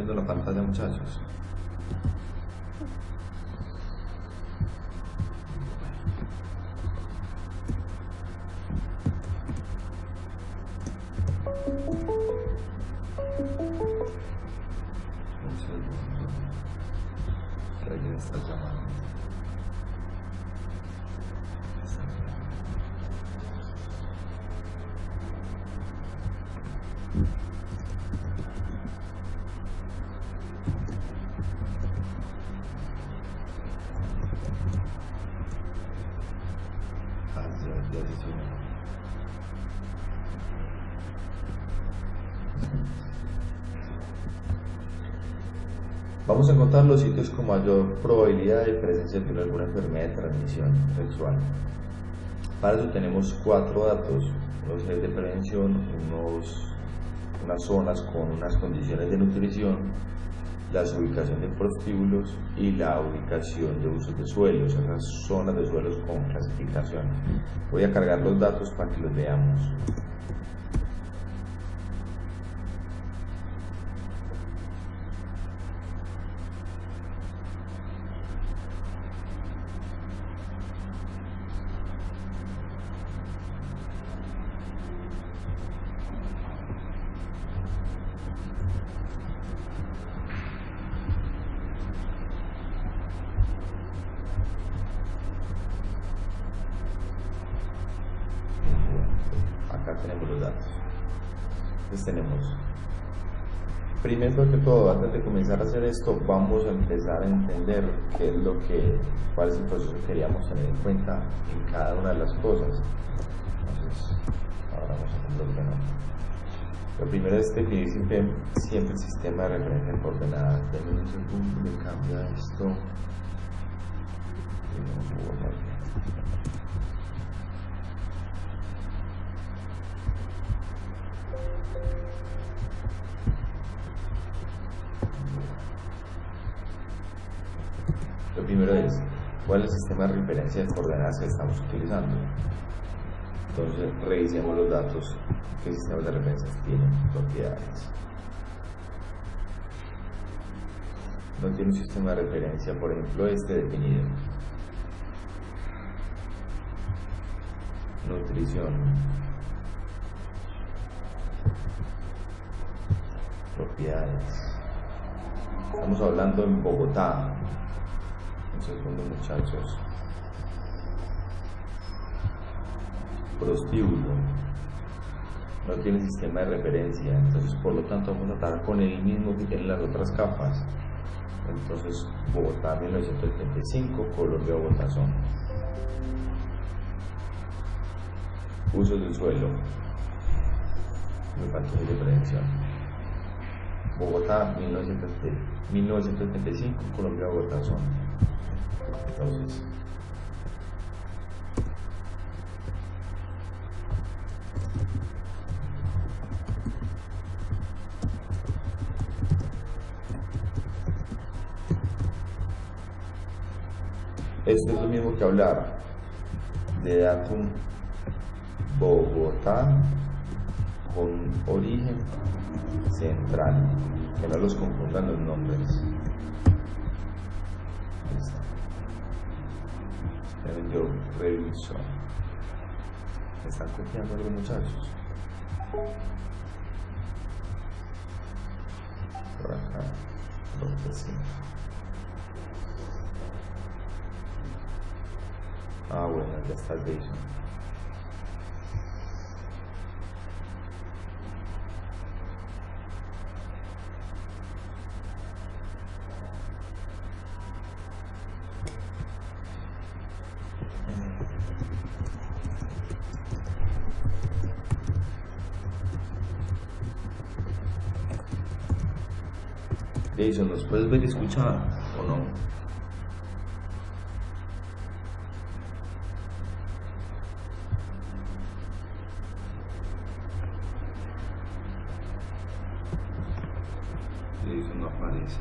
viendo la pantalla, muchachos? Un segundo. Que alguien está llamando. Ya se suena. Vamos a encontrar los sitios con mayor probabilidad de presencia de alguna enfermedad de transmisión sexual. Para eso tenemos 4 datos: los ejes de prevención, unas zonas con unas condiciones de nutrición, la ubicación de prostíbulos y la ubicación de usos de suelos, esas zonas de suelos con clasificación. Voy a cargar los datos para que los veamos. Acá tenemos los datos. Entonces tenemos, primero que todo, antes de comenzar a hacer esto, vamos a empezar a entender cuál es el proceso que queríamos tener en cuenta en cada una de las cosas. Entonces, ahora vamos a hacer lo que no. Lo primero es definir siempre el sistema de referencia coordenada. Denme un segundo, me cambia esto. Lo primero es, ¿cuál es el sistema de referencia de coordenadas que estamos utilizando? Entonces, revisemos los datos que el sistema de referencias tiene propiedades. No tiene un sistema de referencia, por ejemplo, este definido. Nutrición. Propiedades. Estamos hablando en Bogotá. Un segundo, muchachos. Prostíbulo. No tiene sistema de referencia, entonces por lo tanto vamos a tratar con el mismo que tienen las otras capas. Entonces, Bogotá 1975, Colombia, Bogotá son. Usos del suelo. Me faltó de prevención. Bogotá 1975, Colombia, Bogotá son. Entonces, esto es lo mismo que hablar de datum Bogotá con origen central, que no los confundan los nombres. Esperen, yo reviso. ¿Me están copiando los muchachos? Por acá, creo que sí. Ah, bueno, ya está el beso. Jason, ¿nos puedes ver y escuchar o no? Jason no aparece.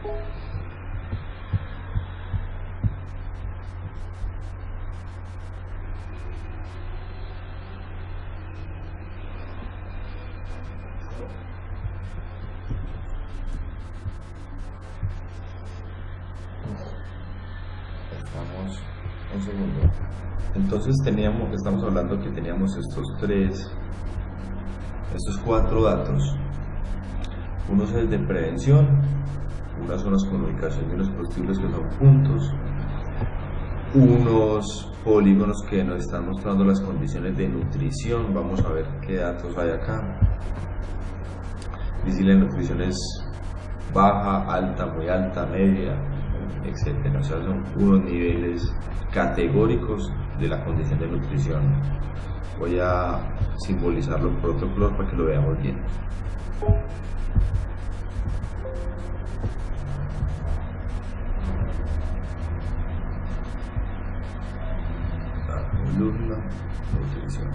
Estamos un segundo. Entonces estamos hablando que teníamos estos cuatro datos. Unos es de prevención, unas zonas con ubicación de unos prostíbulos que son puntos, unos polígonos que nos están mostrando las condiciones de nutrición. Vamos a ver qué datos hay acá. Dice la nutrición es baja, alta, muy alta, media, etcétera. O sea, son unos niveles categóricos de la condición de nutrición. Voy a simbolizarlo por otro color para que lo veamos bien. La columna nutrición.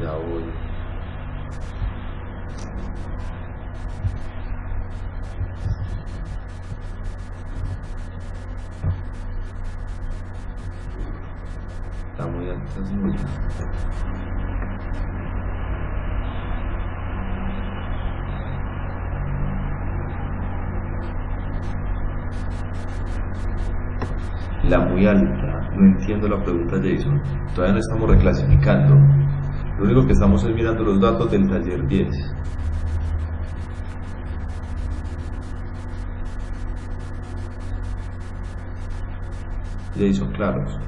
Ya voy. Está muy alta, es muy alta. La muy alta, no entiendo la pregunta, Jason. Todavía no estamos reclasificando. Lo único que estamos es mirando los datos del taller 10. Jason, claros.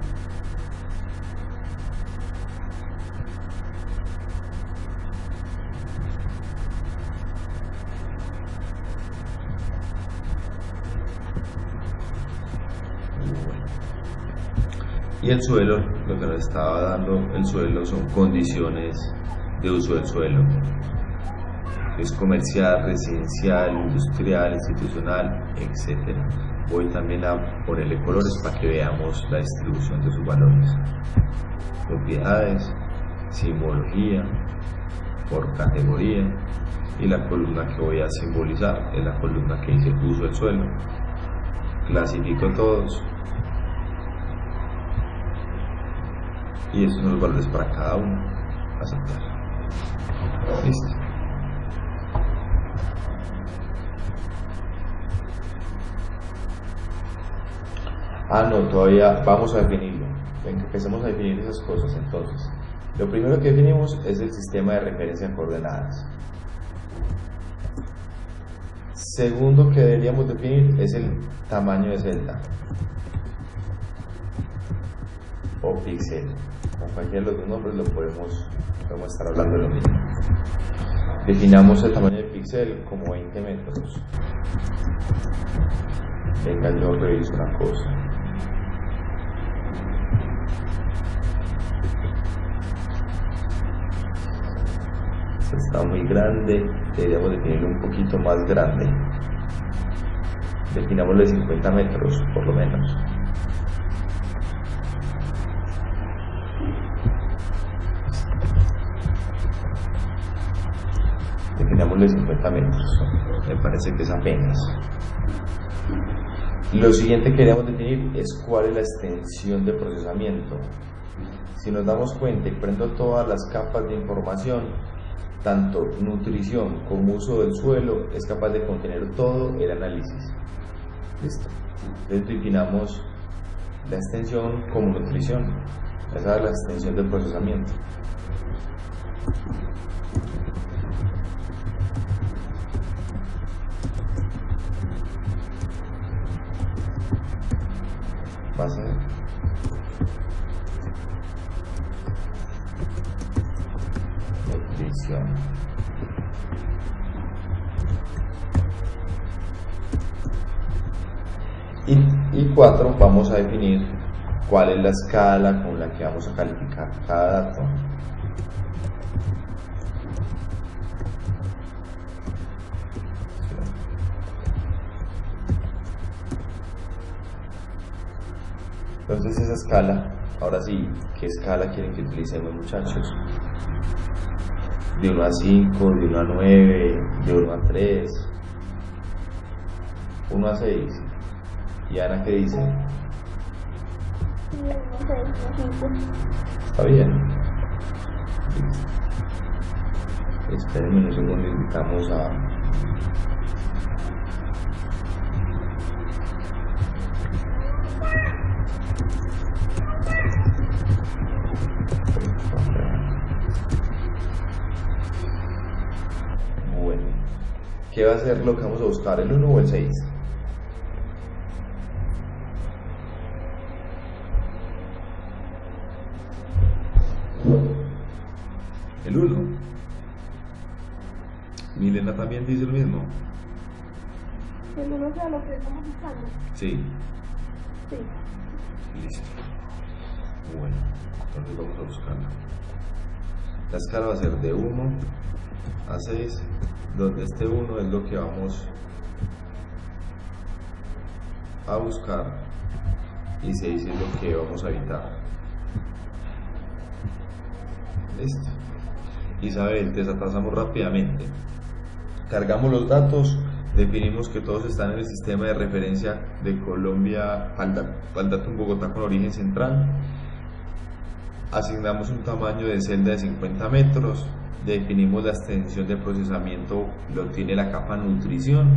Y el suelo, lo que nos estaba dando el suelo son condiciones de uso del suelo. Es comercial, residencial, industrial, institucional, etc. Voy también a ponerle colores para que veamos la distribución de sus valores. Propiedades, simbología, por categoría, y la columna que voy a simbolizar es la columna que dice uso del suelo. Clasifico todos. Y estos son los valores para cada uno. Aceptar. Listo. No, todavía vamos a definirlo. Empecemos a definir esas cosas entonces. Lo primero que definimos es el sistema de referencia en coordenadas. Segundo que deberíamos definir es el tamaño de celda o píxel. Con cualquiera de los dos nombres lo podemos estar hablando de lo mismo. Definamos el tamaño de píxel como 20 metros. Venga, yo reviso una cosa. Esto está muy grande, deberíamos definirlo un poquito más grande. Definámoslo de 50 metros, por lo menos. Definámoslo de 50 metros, me parece que es apenas. Lo siguiente que queremos definir es cuál es la extensión de procesamiento. Si nos damos cuenta y prendo todas las capas de información, tanto nutrición como uso del suelo es capaz de contener todo el análisis. Listo. Entonces definamos la extensión como nutrición. Esa es la extensión del procesamiento. Base nutrición. Y 4, vamos a definir cuál es la escala con la que vamos a calificar cada dato. Entonces esa escala, ahora sí, ¿qué escala quieren que utilicemos, muchachos? De 1 a 5, de 1 a 9, de 1 a 3, 1 a 6. ¿Y Ana qué dice? Está bien. Espérenme un segundo, invitamos a... Bueno, ¿qué va a ser lo que vamos a buscar, el 1 o el 6? El 1. Milena también dice lo mismo. ¿El 1 sea lo que estamos buscando? Sí. Sí. Listo. Bueno, entonces vamos a buscarlo. La escala va a ser de 1 a 6, donde este 1 es lo que vamos a buscar y 6 es lo que vamos a evitar. Listo. Isabel, desatasamos rápidamente. Cargamos los datos, definimos que todos están en el sistema de referencia de Colombia Valdatum Bogotá con origen central. Asignamos un tamaño de celda de 50 metros, definimos la extensión de procesamiento, lo tiene la capa nutrición,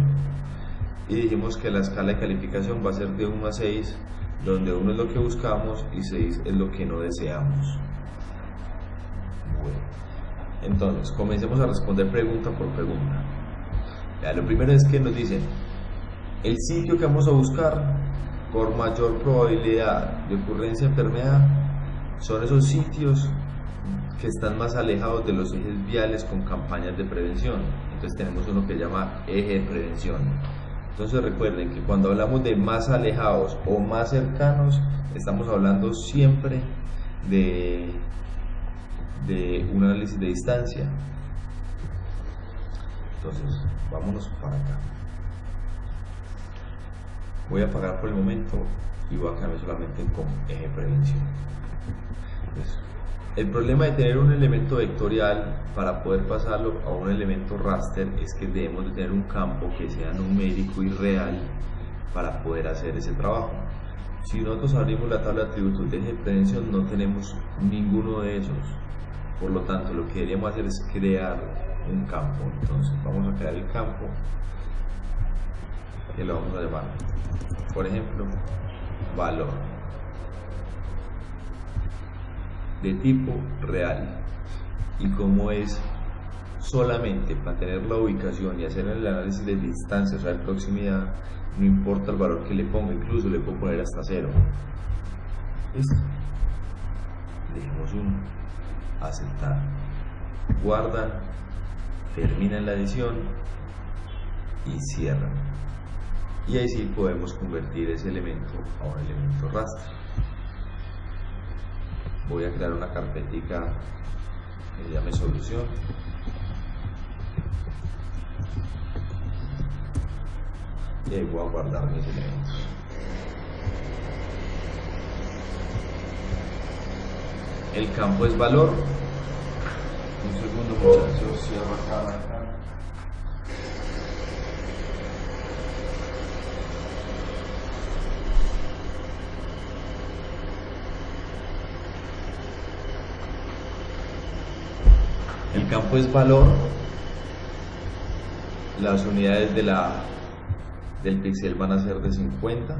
y dijimos que la escala de calificación va a ser de 1 a 6, donde 1 es lo que buscamos y 6 es lo que no deseamos. Bueno, entonces comencemos a responder pregunta por pregunta. Ya, lo primero es que nos dicen el sitio que vamos a buscar por mayor probabilidad de ocurrencia de enfermedad son esos sitios que están más alejados de los ejes viales con campañas de prevención. Entonces tenemos uno que se llama eje de prevención. Entonces recuerden que cuando hablamos de más alejados o más cercanos, estamos hablando siempre de un análisis de distancia. Entonces vámonos para acá. Voy a apagar por el momento y voy a quedarme solamente con eje de prevención. Entonces, el problema de tener un elemento vectorial para poder pasarlo a un elemento raster es que debemos de tener un campo que sea numérico y real para poder hacer ese trabajo. Si nosotros abrimos la tabla de atributos de eje de prevención, no tenemos ninguno de esos. Por lo tanto, lo que deberíamos hacer es crear un campo. Entonces vamos a crear el campo que lo vamos a llamar, por ejemplo, valor de tipo real. Y como es solamente para tener la ubicación y hacer el análisis de distancia, o sea, de proximidad, no importa el valor que le ponga, incluso le puedo poner hasta 0. ¿Listo? Dejemos un aceptar, guardan, terminan la edición y cierran, y ahí sí podemos convertir ese elemento a un elemento raster. Voy a crear una carpetica que se llame solución y ahí voy a guardar mis elementos. El campo es valor. Un segundo, muchachos, cierro acá. El campo es valor. Las unidades del píxel van a ser de 50.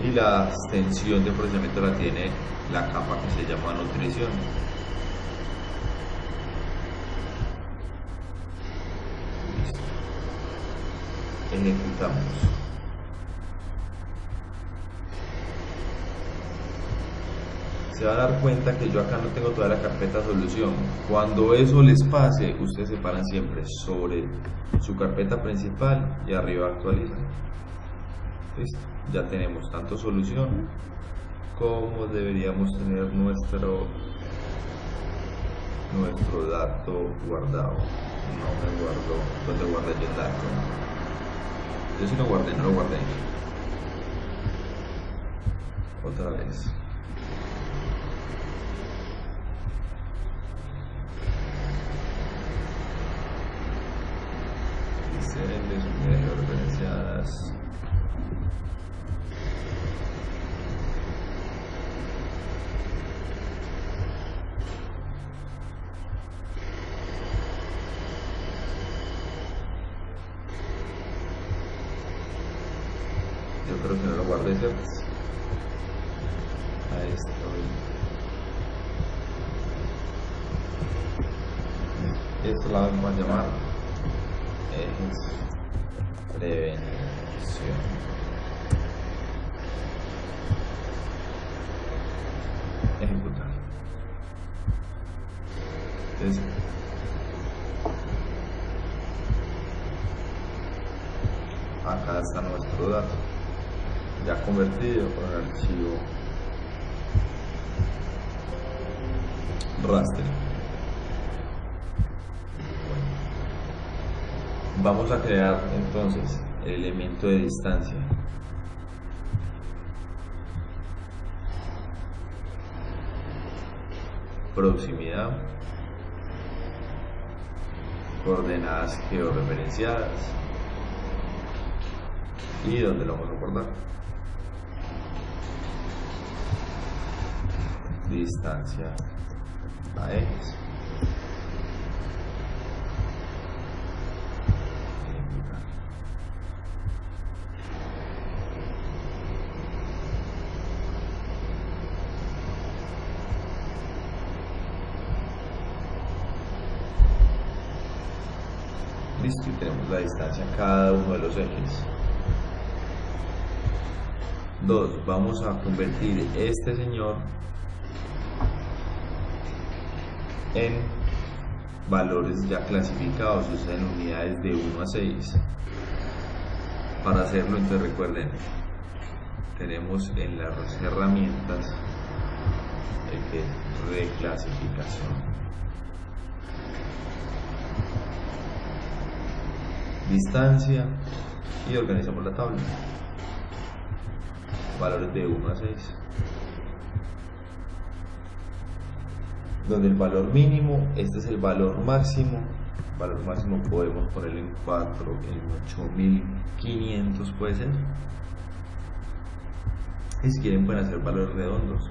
Y la extensión de procesamiento la tiene la capa que se llama nutrición. Listo. Ejecutamos. Se van a dar cuenta que yo acá no tengo toda la carpeta solución. Cuando eso les pase, ustedes se paran siempre sobre su carpeta principal y arriba actualizan. Listo. Ya tenemos tanto solución como deberíamos tener nuestro dato guardado. No me guardo. ¿Dónde guardé yo el dato? Yo sí lo guardé, no lo guardé. Otra vez. Diseños, unidades referenciadas. Yo creo que no lo guardé, ¿cierto? Ahí estoy. Esto la vamos a llamar ejes prevención. Ejecutar. Entonces, acá está nuestro dato ya convertido con el archivo raster. Bueno, vamos a crear entonces el elemento de distancia. Proximidad, coordenadas georreferenciadas y dónde lo vamos a guardar. Distancia a ejes. Listo, y tenemos la distancia a cada uno de los ejes. 2. Vamos a convertir este señor en valores ya clasificados, o sea, en unidades de 1 a 6. Para hacerlo, entonces recuerden, tenemos en las herramientas el que es reclasificación. Distancia y organizamos la tabla. Valores de 1 a 6. Donde el valor mínimo, este es el valor máximo. El valor máximo podemos ponerlo en 4, en 8500 puede ser. Y si quieren pueden hacer valores redondos.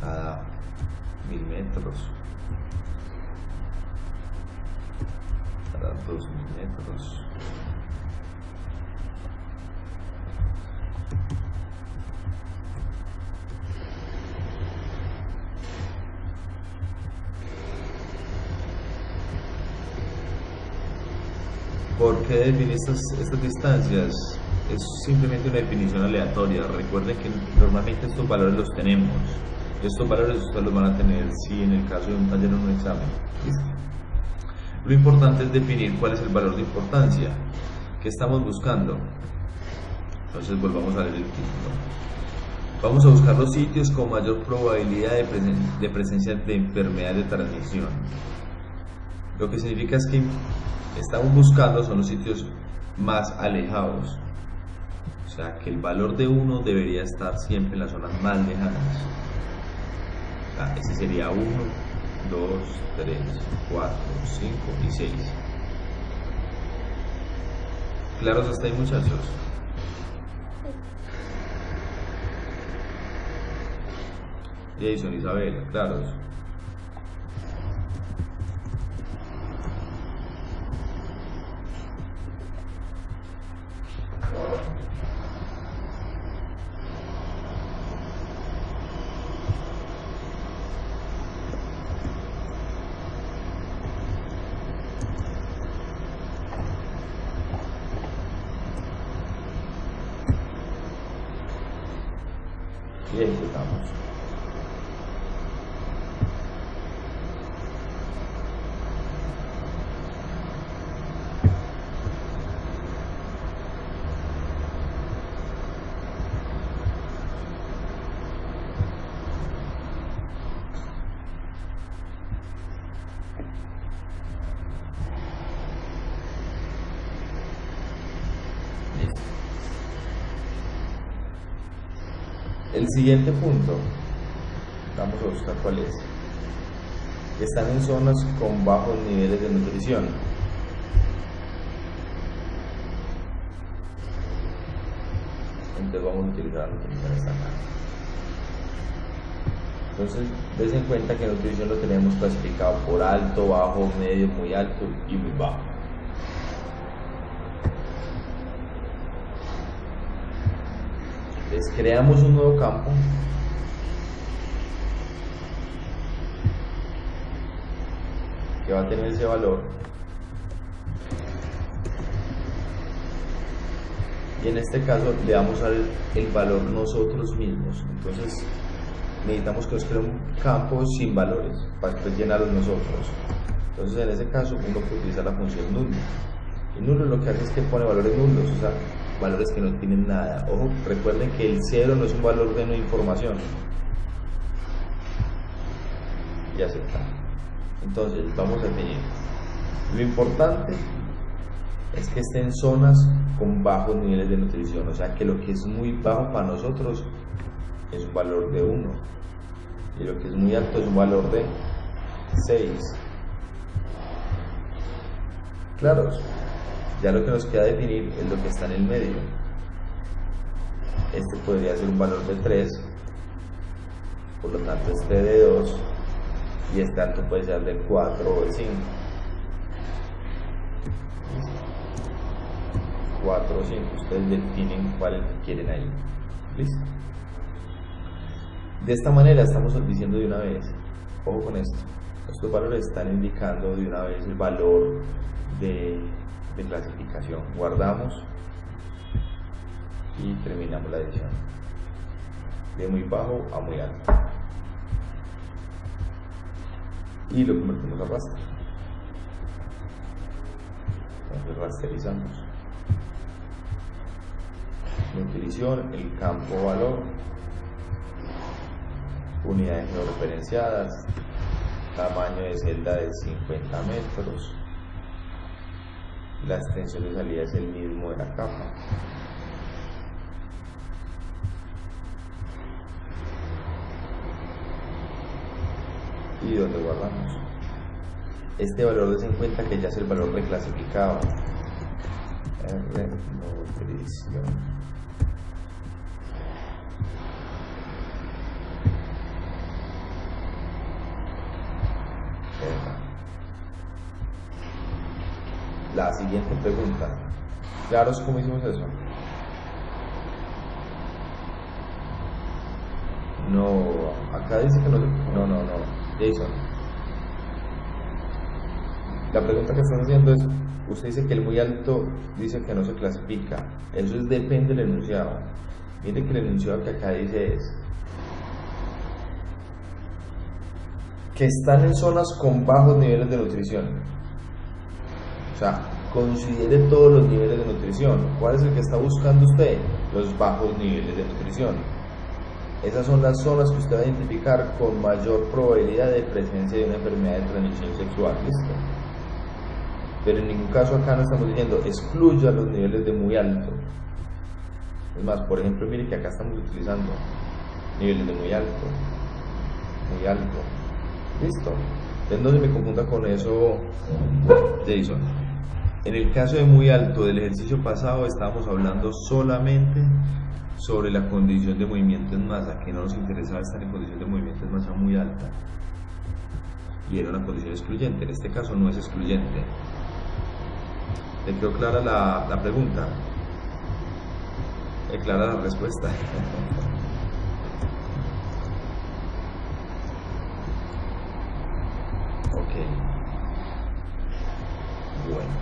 Cada 1000 metros. Cada 2000 metros. ¿Por qué definir estas distancias? Es simplemente una definición aleatoria. Recuerden que normalmente estos valores los tenemos. Estos valores ustedes los van a tener si en el caso de un taller o un examen. ¿Listo? Lo importante es definir cuál es el valor de importancia que estamos buscando. Entonces volvamos a leer el título. Vamos a buscar los sitios con mayor probabilidad de presencia de enfermedad de transmisión. Lo que significa es que estamos buscando son los sitios más alejados. O sea que el valor de 1 debería estar siempre en las zonas más lejanas. Ese sería 1, 2, 3, 4, 5 y 6. ¿Claros hasta ahí, muchachos? Jason, Isabel, ¿claros? Y ejecutamos. El siguiente punto, vamos a buscar cuál es. Están en zonas con bajos niveles de nutrición. Entonces vamos a utilizar la nutrición esta acá. Entonces, des en cuenta que nutrición lo tenemos clasificado por alto, bajo, medio, muy alto y muy bajo. Entonces, creamos un nuevo campo. Que va a tener ese valor. Y en este caso le vamos a dar el valor nosotros mismos. Entonces, necesitamos que nos cree un campo sin valores para después llenarlos nosotros. Entonces en ese caso uno puede utilizar la función nulo. Y nulo lo que hace es que pone valores nulos, o sea, valores que no tienen nada. Ojo, recuerden que el 0 no es un valor de no información. Y aceptar. Entonces vamos a definir. Lo importante es que esté en zonas con bajos niveles de nutrición, o sea que lo que es muy bajo para nosotros es un valor de 1 y lo que es muy alto es un valor de 6. Claro, ya lo que nos queda definir es lo que está en el medio. Este podría ser un valor de 3, por lo tanto este de 2 y este alto puede ser de 4 o de 5. 4 o 5, ustedes definen cuál quieren ahí. ¿Listo? De esta manera estamos diciendo de una vez, ojo con esto, estos valores están indicando de una vez el valor de clasificación. Guardamos y terminamos la edición. De muy bajo a muy alto. Y lo convertimos a raster. Entonces rasterizamos. Nutrición, el campo valor, unidades georreferenciadas, tamaño de celda de 50 metros, la extensión de salida es el mismo de la capa, y donde guardamos este valor, des en cuenta que ya es el valor reclasificado. Nutrición. La siguiente pregunta. ¿Claros cómo hicimos eso? No, acá dice que no. No. Jason. La pregunta que están haciendo es, usted dice que el muy alto dice que no se clasifica. Eso depende del enunciado. Mire que el enunciado que acá dice es que están en zonas con bajos niveles de nutrición. O sea, considere todos los niveles de nutrición. ¿Cuál es el que está buscando usted? Los bajos niveles de nutrición. Esas son las zonas que usted va a identificar con mayor probabilidad de presencia de una enfermedad de transmisión sexual. ¿Listo? Pero en ningún caso acá no estamos diciendo excluya los niveles de muy alto. Es más, por ejemplo, mire que acá estamos utilizando niveles de muy alto. Muy alto. ¿Listo? Entonces no se me confunda con eso, Jason. En el caso de muy alto del ejercicio pasado estábamos hablando solamente sobre la condición de movimiento en masa, que no nos interesaba estar en condición de movimiento en masa muy alta y era una condición excluyente. En este caso no es excluyente. ¿Le quedó clara la pregunta? ¿Le clara la respuesta? Ok. Bueno.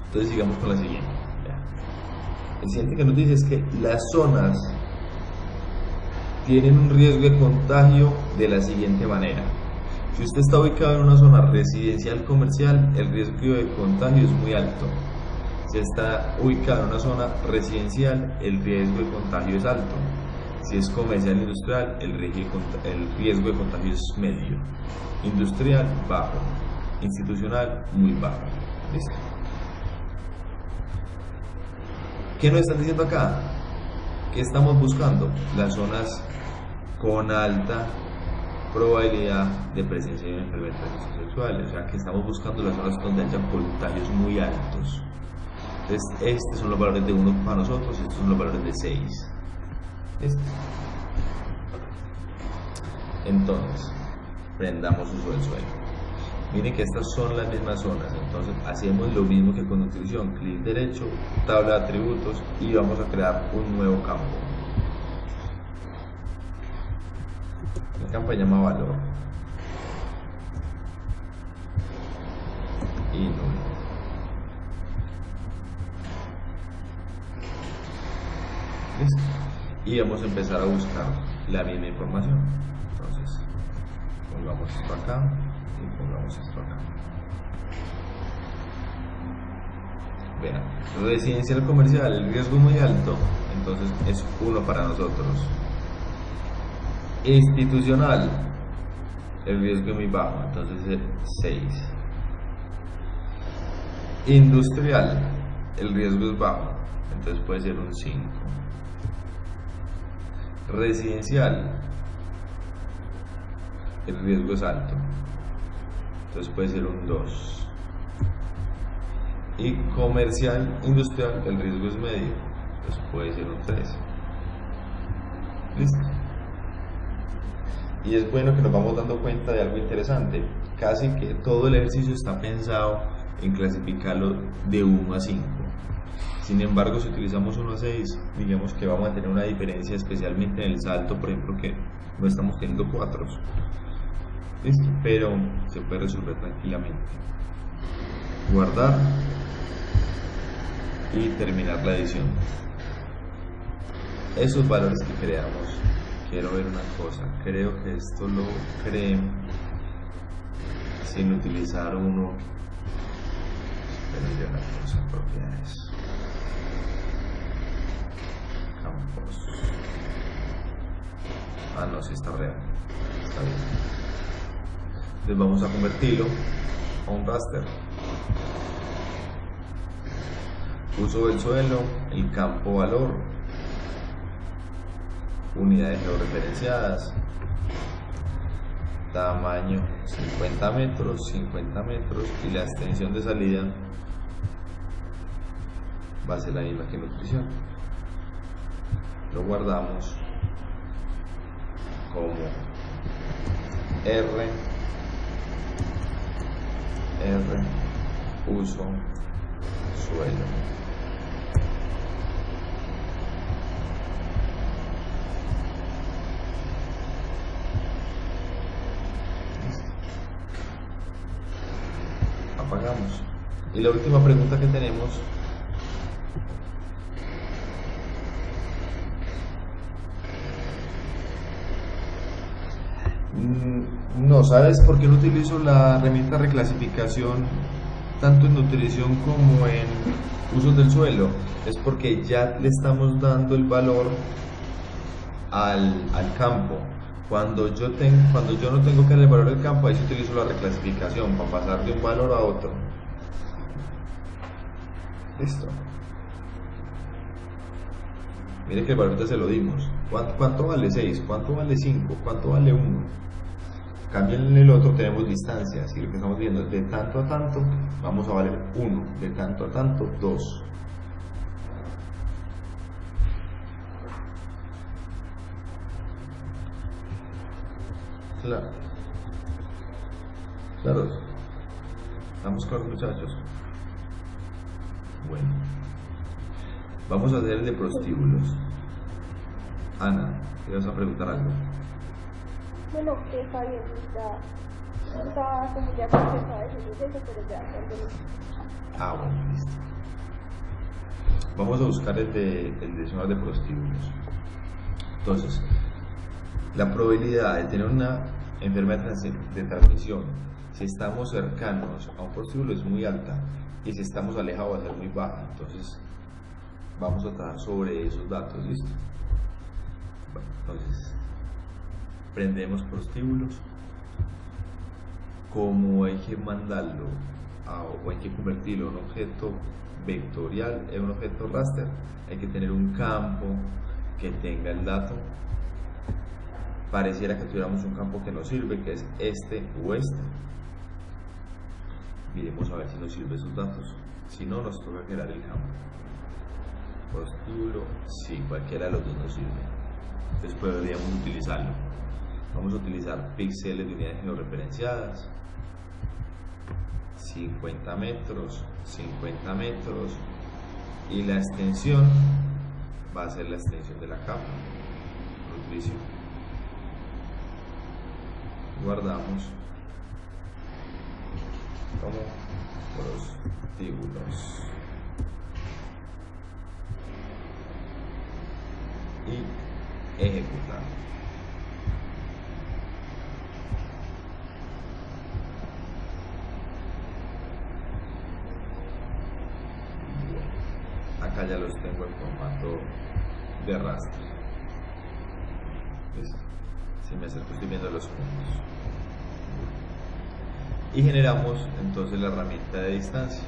Entonces sigamos con la siguiente. El siguiente que nos dice es que las zonas tienen un riesgo de contagio de la siguiente manera. Si usted está ubicado en una zona residencial comercial, el riesgo de contagio es muy alto. Si está ubicado en una zona residencial, el riesgo de contagio es alto. Si es comercial industrial, el riesgo de contagio es medio. Industrial, bajo. Institucional, muy bajo. ¿Listo? ¿Qué nos están diciendo acá? ¿Qué estamos buscando? Las zonas con alta probabilidad de presencia de una enfermedad de transmisión sexual, o sea que estamos buscando las zonas donde haya contagios muy altos. Entonces, estos son los valores de 1 para nosotros, estos son los valores de 6. Entonces, prendamos uso del suelo. Miren que estas son las mismas zonas, entonces hacemos lo mismo que con nutrición, clic derecho, tabla de atributos y vamos a crear un nuevo campo. El campo se llama valor y nulo. ¿Listo? Y vamos a empezar a buscar la misma información. Entonces, pongamos esto acá y pongamos esto acá. Vean, residencial comercial, el riesgo muy alto, entonces es 1 para nosotros. Institucional, el riesgo es muy bajo, entonces es 6. Industrial, el riesgo es bajo, entonces puede ser un 5. Residencial, el riesgo es alto, entonces puede ser un 2. Y comercial industrial, el riesgo es medio, entonces puede ser un 3. ¿Listo? Y es bueno que nos vamos dando cuenta de algo interesante. Casi que todo el ejercicio está pensado en clasificarlo de 1 a 5. Sin embargo, si utilizamos 1 a 6, digamos que vamos a tener una diferencia, especialmente en el salto, por ejemplo, que no estamos teniendo 4. ¿Listo? Pero se puede resolver tranquilamente. Guardar y terminar la edición. Esos valores que creamos, quiero ver una cosa, creo que esto lo creé sin utilizar 1, pero ya una cosa, propiedades, campos, no, si está real, está bien. Entonces vamos a convertirlo a un raster. Uso del suelo, el campo valor, unidades georreferenciadas, tamaño 50 metros y la extensión de salida va a ser la misma que nutrición. Lo guardamos como R uso suelo. Apagamos. Y la última pregunta que tenemos no, ¿sabes por qué no utilizo la herramienta reclasificación tanto en nutrición como en usos del suelo? Es porque ya le estamos dando el valor al campo. Cuando yo no tengo que darle el valor al campo, ahí sí utilizo la reclasificación para pasar de un valor a otro. Listo. Mire que el valor ya se lo dimos. ¿Cuánto vale 6? ¿Cuánto vale 5? ¿Cuánto vale 1? Cambio en el otro tenemos distancias y lo que estamos viendo es de tanto a tanto vamos a valer 1, de tanto a tanto 2. Claro. Estamos claros, muchachos. Bueno, vamos a hacer el de prostíbulos. Ana, ¿te vas a preguntar algo? Bueno, que está bien, ya estaba como ya empezaba a decir eso, pero ya Bueno, listo. Vamos a buscar el de zonas de prostíbulos. Entonces, la probabilidad de tener una enfermedad de transmisión, si estamos cercanos a un prostíbulo, es muy alta, y si estamos alejados va a ser muy baja. Entonces, vamos a trabajar sobre esos datos, ¿listo? Bueno, entonces, prendemos prostíbulos. Como hay que mandarlo o hay que convertirlo en un objeto vectorial, en un objeto raster, hay que tener un campo que tenga el dato. Pareciera que tuviéramos un campo que nos sirve, que es este o este. Miremos a ver si nos sirve esos datos. Si no, nos toca crear el campo. Prostíbulo, sí, cualquiera de los dos nos sirve. Entonces podríamos utilizarlo. Vamos a utilizar píxeles de unidades georreferenciadas. 50 metros, 50 metros. Y la extensión va a ser la extensión de la capa. Nutrición. Guardamos como prostíbulos y ejecutar. Acá ya los tengo en formato de raster. Listo. Si me acerco estoy viendo los puntos. Y generamos entonces la herramienta de distancia.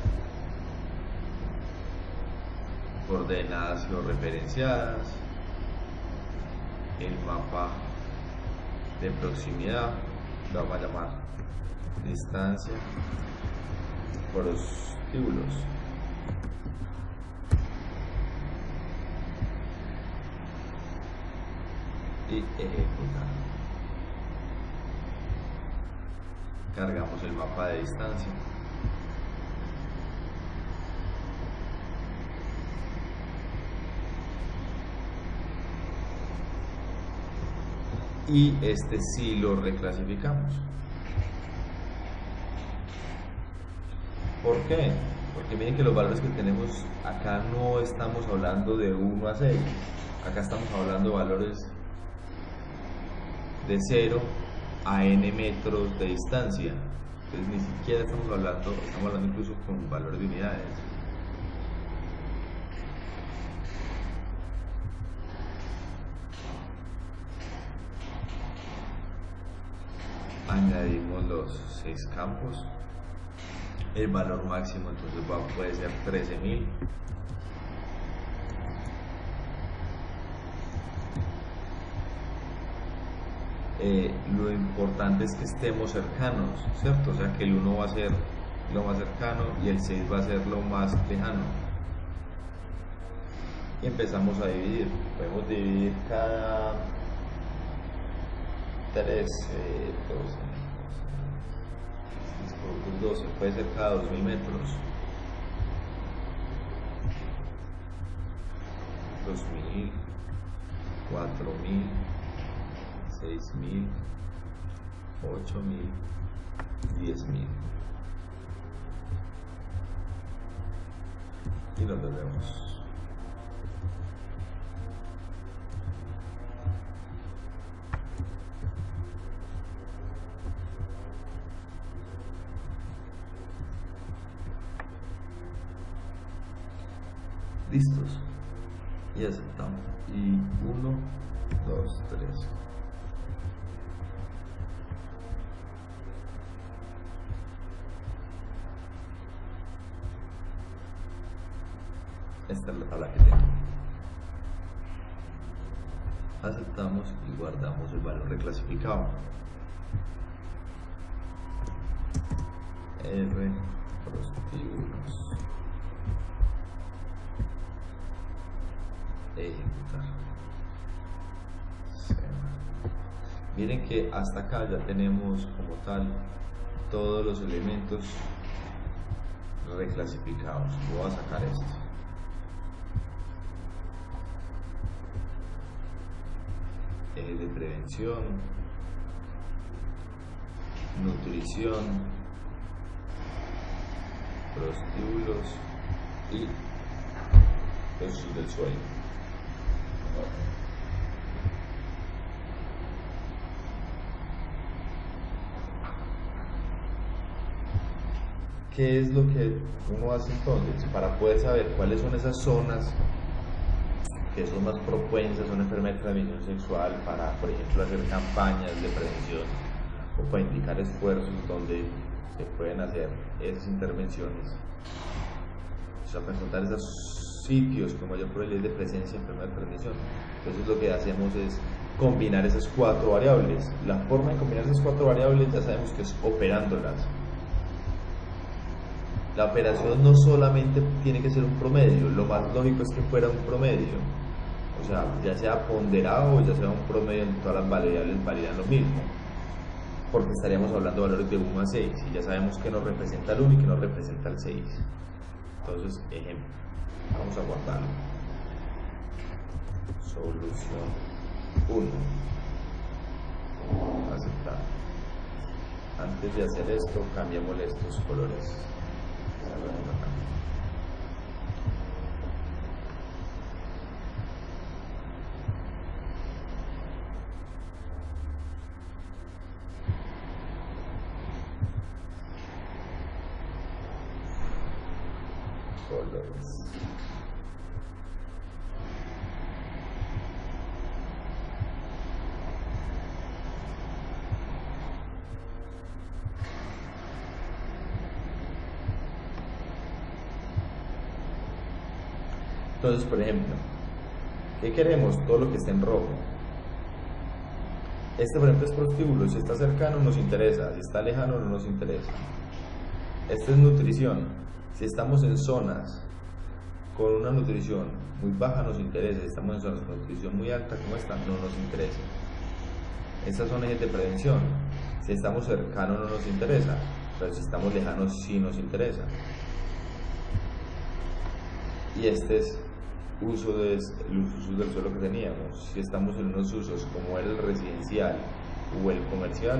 Coordenadas georreferenciadas. El mapa de proximidad. Lo vamos a llamar distancia. Prostíbulos. Y ejecutar. Cargamos el mapa de distancia. Y este sí lo reclasificamos. ¿Por qué? Porque miren que los valores que tenemos acá no estamos hablando de 1 a 6. Acá estamos hablando de valores de 0 a n metros de distancia. Entonces ni siquiera estamos hablando incluso con valores de unidades. Añadimos los 6 campos. El valor máximo entonces puede ser 13.000. Lo importante es que estemos cercanos, ¿cierto? O sea que el 1 va a ser lo más cercano y el 6 va a ser lo más lejano. Y empezamos a dividir. Podemos dividir cada 13, 12, puede ser cada 2.000 metros. 2.000, 4.000. 6.000, 8.000, 10.000 y nos vemos. Listos y aceptamos. Y 1, 2, 3. Esta es la tabla que tengo. Aceptamos y guardamos el valor reclasificado. R prostíbulos. Ejecutar. Miren que hasta acá ya tenemos como tal todos los elementos reclasificados. Voy a sacar esto. Ejes de prevención, nutrición, prostíbulos y los del suelo. ¿Qué es lo que uno hace entonces para poder saber cuáles son esas zonas que son más propensas a una enfermedad de transmisión sexual, para, por ejemplo, hacer campañas de prevención o para indicar esfuerzos donde se pueden hacer esas intervenciones? O sea, para encontrar esas sitios con mayor probabilidad de presencia de enfermedad de transmisión. Entonces lo que hacemos es combinar esas 4 variables. La forma de combinar esas 4 variables ya sabemos que es operándolas. La operación no solamente tiene que ser un promedio, lo más lógico es que fuera un promedio, o sea, ya sea ponderado o ya sea un promedio en todas las variables validan lo mismo, porque estaríamos hablando de valores de 1 a 6 y ya sabemos que nos representa el 1 y que nos representa el 6. Entonces, ejemplo, vamos a guardarlo. Solución 1. Aceptar. Antes de hacer esto, cambiémosle estos colores. Colores. Entonces, por ejemplo, ¿qué queremos? Todo lo que esté en rojo. Este, por ejemplo, es prostíbulo. Si está cercano nos interesa, si está lejano no nos interesa. Este es nutrición. Si estamos en zonas con una nutrición muy baja nos interesa, si estamos en zonas con nutrición muy alta como esta no nos interesa. Estas son ejes de prevención. Si estamos cercanos no nos interesa, pero si estamos lejanos sí nos interesa. Y este es los usos del suelo que teníamos. Si estamos en unos usos como el residencial o el comercial,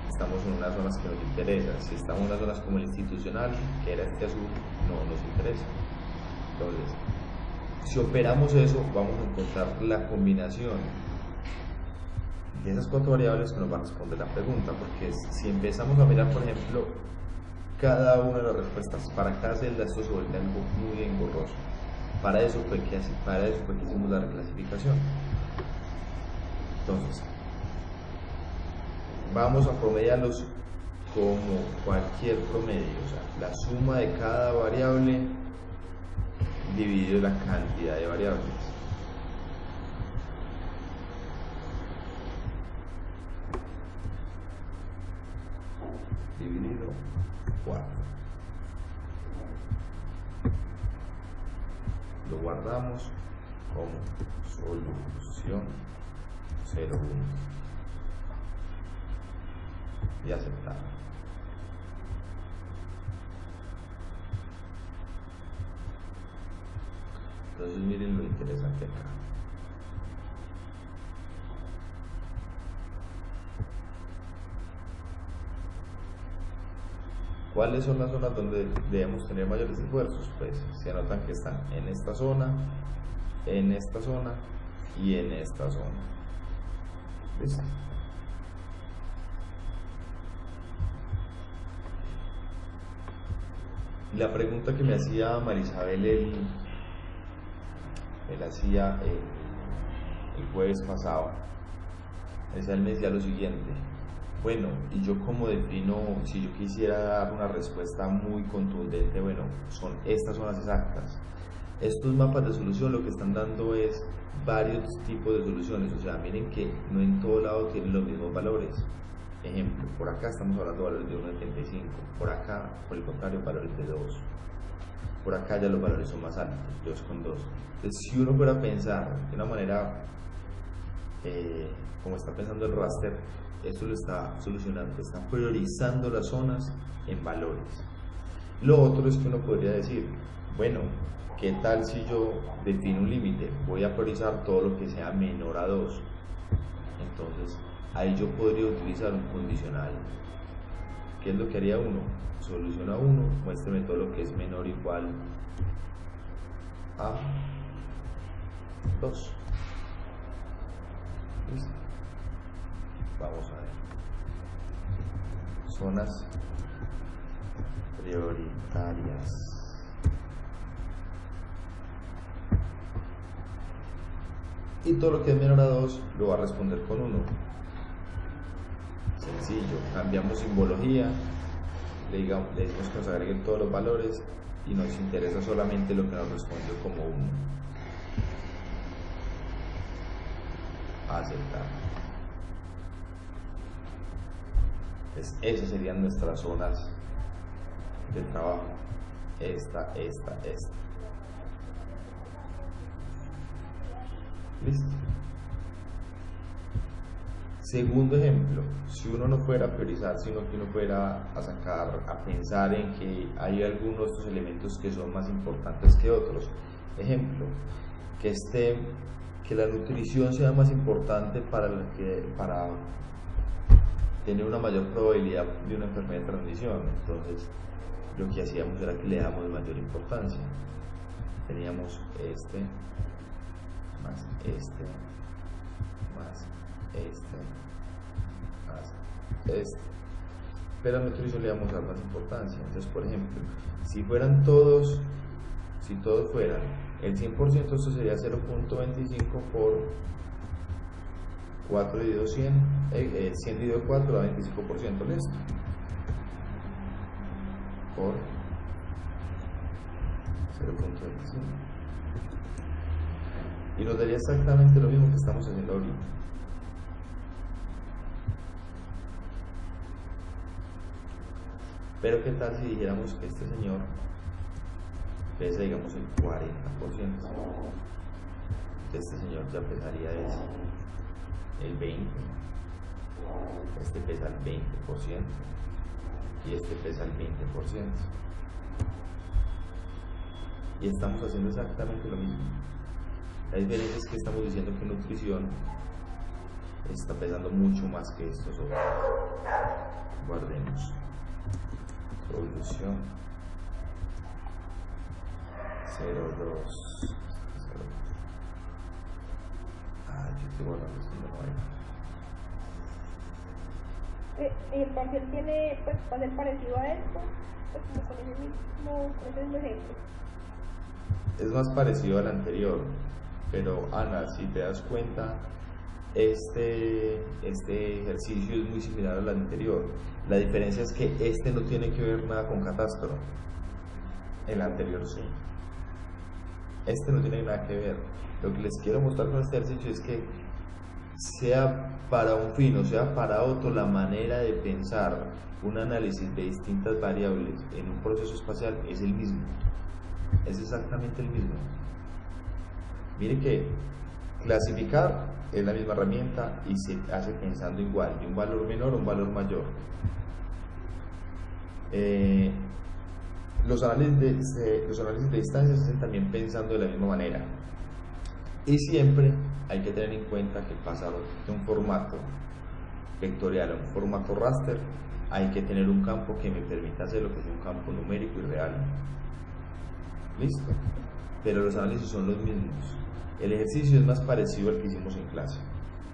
estamos en unas zonas que nos interesan. Si estamos en unas zonas como el institucional, que era este azul, no nos interesa. Entonces, si operamos eso, vamos a encontrar la combinación de esas 4 variables que nos van a responder la pregunta, porque si empezamos a mirar, por ejemplo, cada una de las respuestas para cada celda, esto se vuelve algo muy engorroso. Para eso fue que hicimos la reclasificación. Entonces, vamos a promediarlos como cualquier promedio, o sea, la suma de cada variable dividido la cantidad de variables. Dividido 4. Lo guardamos como solución 0,1 y aceptar. Entonces miren lo interesante acá. ¿Cuáles son las zonas donde debemos tener mayores esfuerzos? Pues se anotan que están en esta zona y en esta zona. ¿Listo? La pregunta que me hacía Marisabel él hacía el jueves pasado, él me decía lo siguiente: bueno, y yo cómo defino, si yo quisiera dar una respuesta muy contundente, bueno, son estas zonas exactas. Estos mapas de solución lo que están dando es varios tipos de soluciones, o sea, miren que no en todo lado tienen los mismos valores. Ejemplo, por acá estamos hablando de valores de 1,75, por acá, por el contrario, valores de 2. Por acá ya los valores son más altos, 2,2. Entonces, si uno fuera a pensar de una manera como está pensando el raster, esto lo está solucionando, está priorizando las zonas en valores. Lo otro es que uno podría decir, bueno, ¿qué tal si yo defino un límite? Voy a priorizar todo lo que sea menor a 2. Entonces, ahí yo podría utilizar un condicional. ¿Qué es lo que haría uno? Soluciona 1, muéstrame todo lo que es menor o igual a 2. ¿Listo? Vamos a ver. Zonas prioritarias. Y todo lo que es menor a 2 lo va a responder con 1. Sencillo, cambiamos simbología, le decimos que nos agreguen todos los valores y nos interesa solamente lo que nos respondió como 1. Aceptar. Esas serían nuestras zonas de trabajo. Esta. Listo. Segundo ejemplo, si uno no fuera a priorizar, sino que uno fuera a pensar en que hay algunos de estos elementos que son más importantes que otros. Ejemplo, que la nutrición sea más importante para tener una mayor probabilidad de una enfermedad de transmisión. Entonces, lo que hacíamos era que le damos mayor importancia. Teníamos más pero a la nutrición le vamos a dar más importancia. Entonces, por ejemplo, si todos fueran el 100%, esto sería 0.25 por 4 dividido 100, 100 dividido 4 da 25%, listo, por 0.25, y nos daría exactamente lo mismo que estamos haciendo ahorita. Pero qué tal si dijéramos que este señor pesa, digamos, el 40%, este señor ya pesaría el 20%, este pesa el 20% y este pesa el 20%, y estamos haciendo exactamente lo mismo. La diferencia es que estamos diciendo que nutrición está pesando mucho más que estos otros. Guardemos. Solución 0,2. Yo estoy guardando esto de el parcial tiene, pues, va a ser parecido a esto, pues, como con ese mismo ejemplo. Es más parecido al anterior, pero Ana, si te das cuenta, este ejercicio es muy similar al anterior. La diferencia es que este no tiene que ver nada con catastro, el anterior sí. Este no tiene nada que ver. Lo que les quiero mostrar con este ejercicio es que sea para un fin o sea para otro, la manera de pensar un análisis de distintas variables en un proceso espacial es el mismo, es exactamente el mismo. Mire que clasificar es la misma herramienta y se hace pensando igual, de un valor menor a un valor mayor. Los análisis de distancia se hacen también pensando de la misma manera. Y siempre hay que tener en cuenta que pasar de un formato vectorial a un formato raster, hay que tener un campo que me permita hacer lo que es un campo numérico y real. ¿Listo? Pero los análisis son los mismos. El ejercicio es más parecido al que hicimos en clase,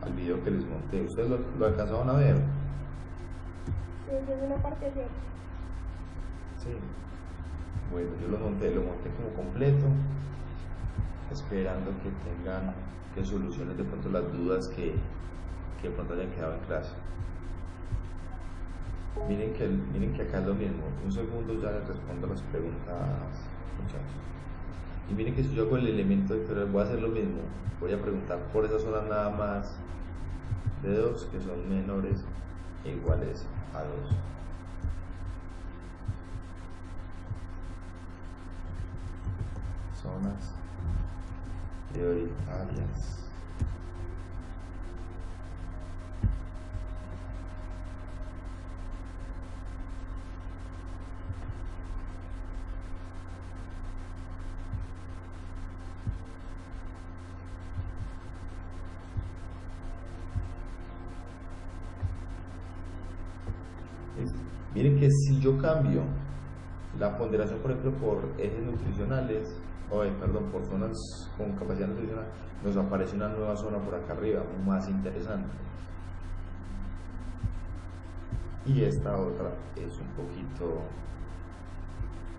al video que les monté. ¿Ustedes lo alcanzaron a ver? Sí, es una parte de... Sí. Bueno, yo lo monté como completo, esperando que solucionen de pronto las dudas que de pronto hayan quedado en clase. Miren que acá es lo mismo. Un segundo ya les respondo las preguntas, muchachos. Y miren que si yo hago el elemento vectorial voy a hacer lo mismo. Voy a preguntar por esas horas nada más de 2 que son menores e iguales a 2. Zonas prioritarias. Miren que si yo cambio la ponderación, por ejemplo, por ejes nutricionales, por zonas con capacidad nutricional, nos aparece una nueva zona por acá arriba, más interesante. Y esta otra es un poquito,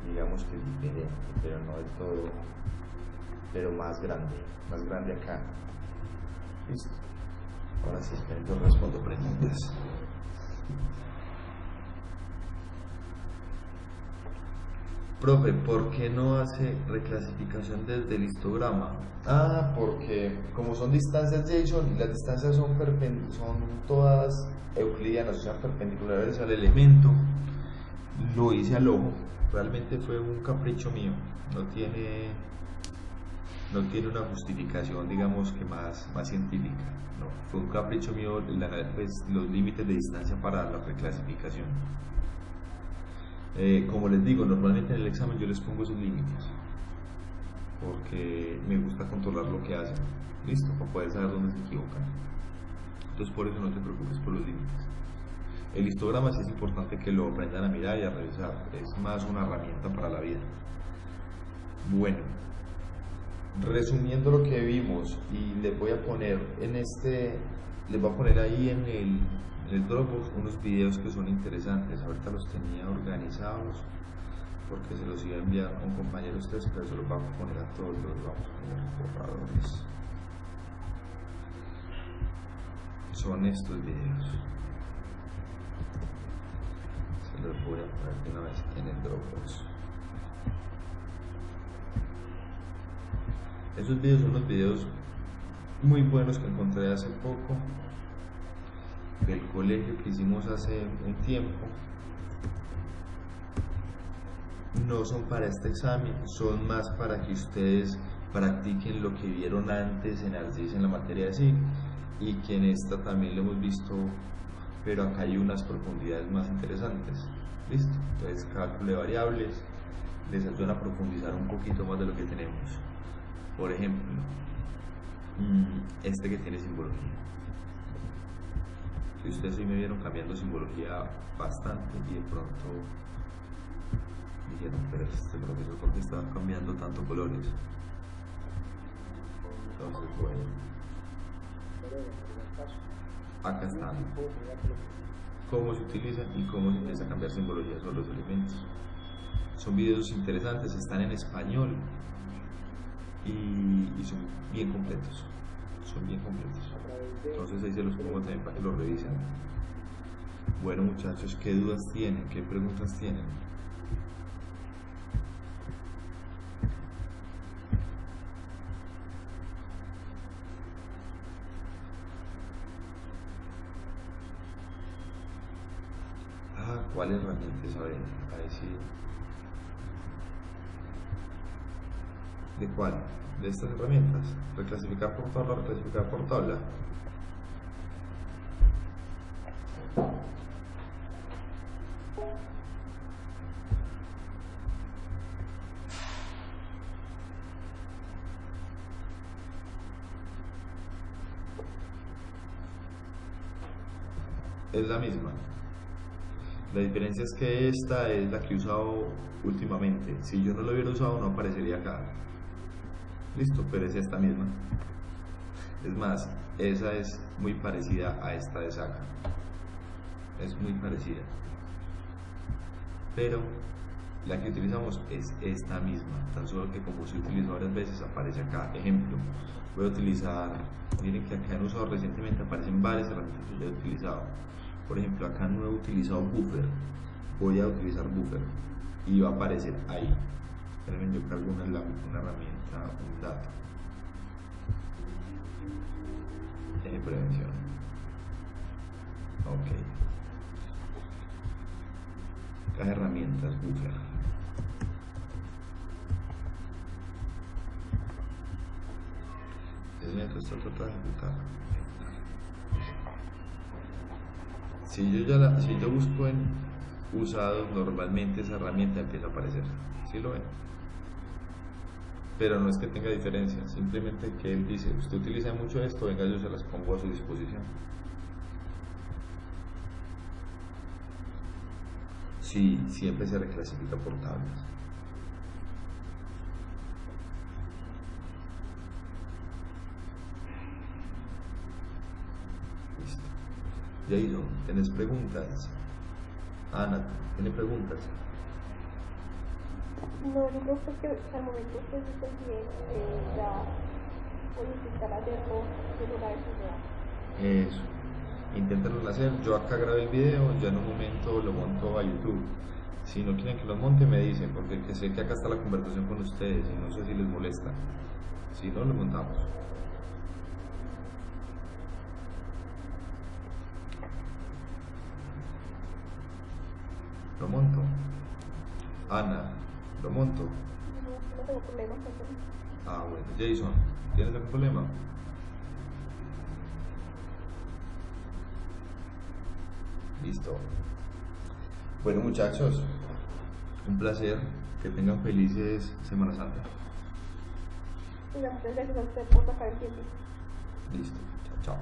digamos que diferente, pero no del todo, pero más grande acá. ¿Listo? Ahora sí, esperen, yo respondo preguntas. Profe, ¿por qué no hace reclasificación desde el histograma? Porque como son distancias JSON y las distancias son todas euclidianas, o sea, perpendiculares al elemento, lo hice al ojo. Realmente fue un capricho mío, no tiene una justificación, digamos que más científica. No, fue un capricho mío pues, los límites de distancia para la reclasificación. Como les digo, normalmente en el examen yo les pongo esos límites porque me gusta controlar lo que hacen, listo, para poder saber dónde se equivocan. Entonces por eso no te preocupes por los límites. El histograma sí es importante que lo aprendan a mirar y a revisar, es más una herramienta para la vida. Bueno, resumiendo lo que vimos, y les voy a poner ahí en el Dropbox unos videos que son interesantes. Ahorita los tenía organizados porque se los iba a enviar a un compañero de ustedes, pero se los vamos a poner a todos, los vamos a poner borradores. Son estos videos. Se los voy a poner de una vez en el Dropbox. Esos videos son unos videos muy buenos que encontré hace poco del colegio que hicimos hace un tiempo. No son para este examen, son más para que ustedes practiquen lo que vieron antes en ArcGIS en la materia de SIG, y que en esta también lo hemos visto, pero acá hay unas profundidades más interesantes. ¿Listo? Entonces, cálculo de variables les ayudan a profundizar un poquito más de lo que tenemos. Por ejemplo, este que tiene simbología. Si ustedes hoy me vieron cambiando simbología bastante y de pronto dijeron, pero este profesor, ¿por qué está cambiando tanto colores? Entonces, bueno, acá están cómo se utilizan y cómo se empieza a cambiar simbología sobre los elementos. Son videos interesantes, están en español y son bien completos. Entonces ahí se los pongo también para que lo revisen. Bueno, muchachos, ¿qué dudas tienen? ¿Qué preguntas tienen? ¿Cuál herramienta? A ver si... ¿De cuál? De estas herramientas. Reclasificar por tabla, reclasificar por tabla. Es la misma. La diferencia es que esta es la que he usado últimamente. Si yo no lo hubiera usado no aparecería acá. Listo, pero es esta misma. Es más, esa es muy parecida a esta de Saga. Es muy parecida. Pero la que utilizamos es esta misma. Tan solo que como se utilizó varias veces aparece acá. Ejemplo, voy a utilizar, miren que acá han usado recientemente, aparecen varias herramientas que ya he utilizado. Por ejemplo, acá no he utilizado buffer, voy a utilizar buffer y va a aparecer ahí. Espérenme, yo cargo una herramienta, un dato de prevención. Ok. Las herramientas buffer. Esto está tratando de ejecutar. Si yo busco en usados, normalmente esa herramienta empieza a aparecer. ¿Sí lo ven? Pero no es que tenga diferencia, simplemente que él dice, usted utiliza mucho esto, venga, yo se las pongo a su disposición. Sí, siempre se reclasifica por tablas. Listo. Jason, ¿tienes preguntas? Ana, ¿tiene preguntas? No, digo porque al momento pues estoy bien, ya voy a intentar hacerlo de una vez. Eso, inténtalo hacer. Yo acá grabé el video, ya en un momento lo monto a YouTube. Si no quieren que los monte, me dicen, porque que sé que acá está la conversación con ustedes y no sé si les molesta. Si no, lo montamos. Lo monto. Ana, lo monto. No tengo problema con eso. Ah, bueno. Jason, ¿tienes algún problema? Listo. Bueno, muchachos, un placer. Que tengan felices Semana Santa. Y muchas gracias a usted por sacar el tiempo. Listo. Chao, chao.